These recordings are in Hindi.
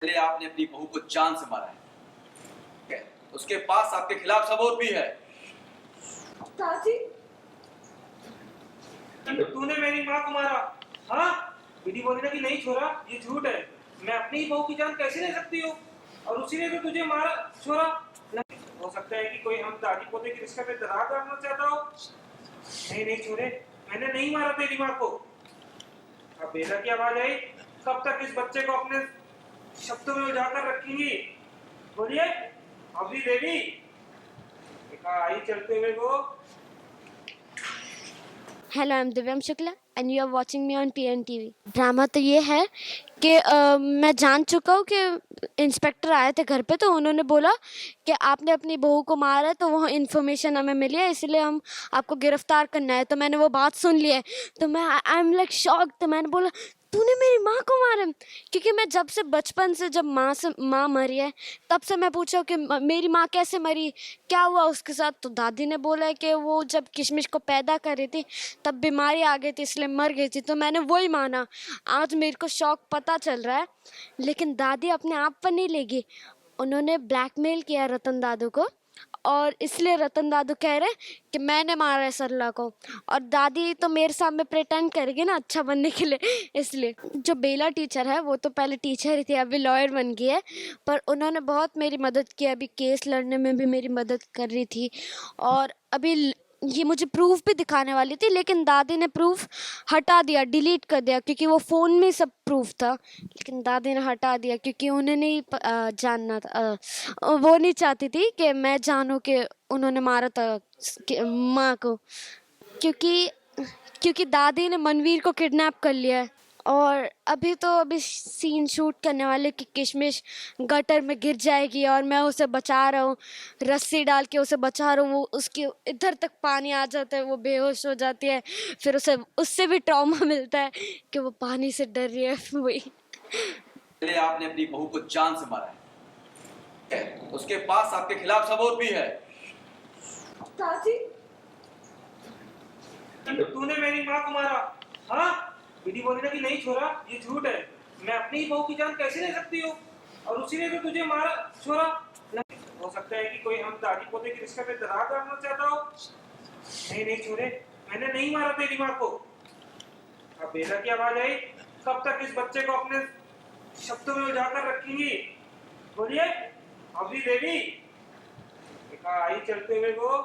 पहले आपने अपनी बहू को जान से मारा है, ठीक है? उसके पास आपके खिलाफ सबूत भी है। दादी, तूने मेरी माँ को मारा? हाँ, दीदी बोली ना कि नहीं छोरा, ये झूठ है। मैं अपनी बहू की जान कैसे ले सकती हूँ? और उसी ने तो तुझे मारा छोरा। हो सकता है कि कोई हम दादी पोते के रिश्ते पे दरार डालना चाहता हो। नहीं नहीं छोरे, मैंने नहीं मारा तेरी माँ को। अब बेला की आवाज आई, कब तक इस बच्चे को अपने शब्दों में उजागर रखेंगी? बोलिए, अभी देवी आई चलते हुए वो। Hello, I am Divyam Shukla and you are watching me on PNTV। Drama तो ये है कि मैं जान चुका हूँ कि इंस्पेक्टर आए थे घर पे, तो उन्होंने बोला कि आपने अपनी बहू को मारा है, तो वो इन्फॉर्मेशन हमें मिली है, इसलिए हम आपको गिरफ्तार करना है। तो मैंने वो बात सुन ली है, तो मैं आई एम लाइक शॉक। तो मैंने बोला तूने मेरी माँ को मारा? क्योंकि मैं जब से बचपन से, जब माँ मरी है, तब से मैं पूछा कि मेरी माँ कैसे मरी, क्या हुआ उसके साथ। तो दादी ने बोला है कि वो जब किशमिश को पैदा कर रही थी तब बीमारी आ गई थी, इसलिए मर गई थी। तो मैंने वही माना। आज मेरे को शौक पता चल रहा है, लेकिन दादी अपने आप पर नहीं लेगी। उन्होंने ब्लैकमेल किया रतन दादू को, और इसलिए रतन दादू कह रहे कि मैंने मारा है सरला को। और दादी तो मेरे सामने प्रिटेंड करेगी ना अच्छा बनने के लिए, इसलिए। जो बेला टीचर है वो तो पहले टीचर ही थी, अभी लॉयर बन गई है, पर उन्होंने बहुत मेरी मदद की। अभी केस लड़ने में भी मेरी मदद कर रही थी, और अभी ये मुझे प्रूफ भी दिखाने वाली थी, लेकिन दादी ने प्रूफ हटा दिया, डिलीट कर दिया, क्योंकि वो फ़ोन में सब प्रूफ था। लेकिन दादी ने हटा दिया क्योंकि उन्हें नहीं जानना था, वो नहीं चाहती थी कि मैं जानूं कि उन्होंने मारा था माँ को, क्योंकि क्योंकि दादी ने मनवीर को किडनैप कर लिया है। और अभी सीन शूट करने वाले कि किशमिश गटर में गिर जाएगी और मैं उसे बचा रहा हूँ, रस्सी डाल के उसे बचा रहा हूँ। वो उसके इधर तक पानी आ जाता है, वो बेहोश हो जाती है, फिर उसे उससे भी ट्रॉमा मिलता है कि वो पानी से डर रही है। वही पहले आपने अपनी बहू को जान से मारा है, ठीक है? उसके पास आपके खिलाफ सबूत भी है। दादी, तूने मेरी माँ को मारा? हाँ, दीदी बोली ना कि नहीं छोरा, ये झूठ है। मैं अपनी बहू की जान कैसे ले सकती हूँ? और उसी ने तो तुझे मारा छोरा। हो सकता है कि कोई हम दादी पोते के रिश्ते पे दरार डालना चाहता हो। नहीं नहीं छोरे, मैंने नहीं मारा तेरी माँ को। अब बेला की आवाज आई, कब तक इस बच्चे को अपने शब्दों में उजागर रखेंगी? बोलिए, अभी देवी आई चलते हुए वो।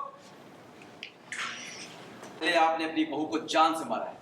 पहले आपने अपनी बहू को जान से मारा है,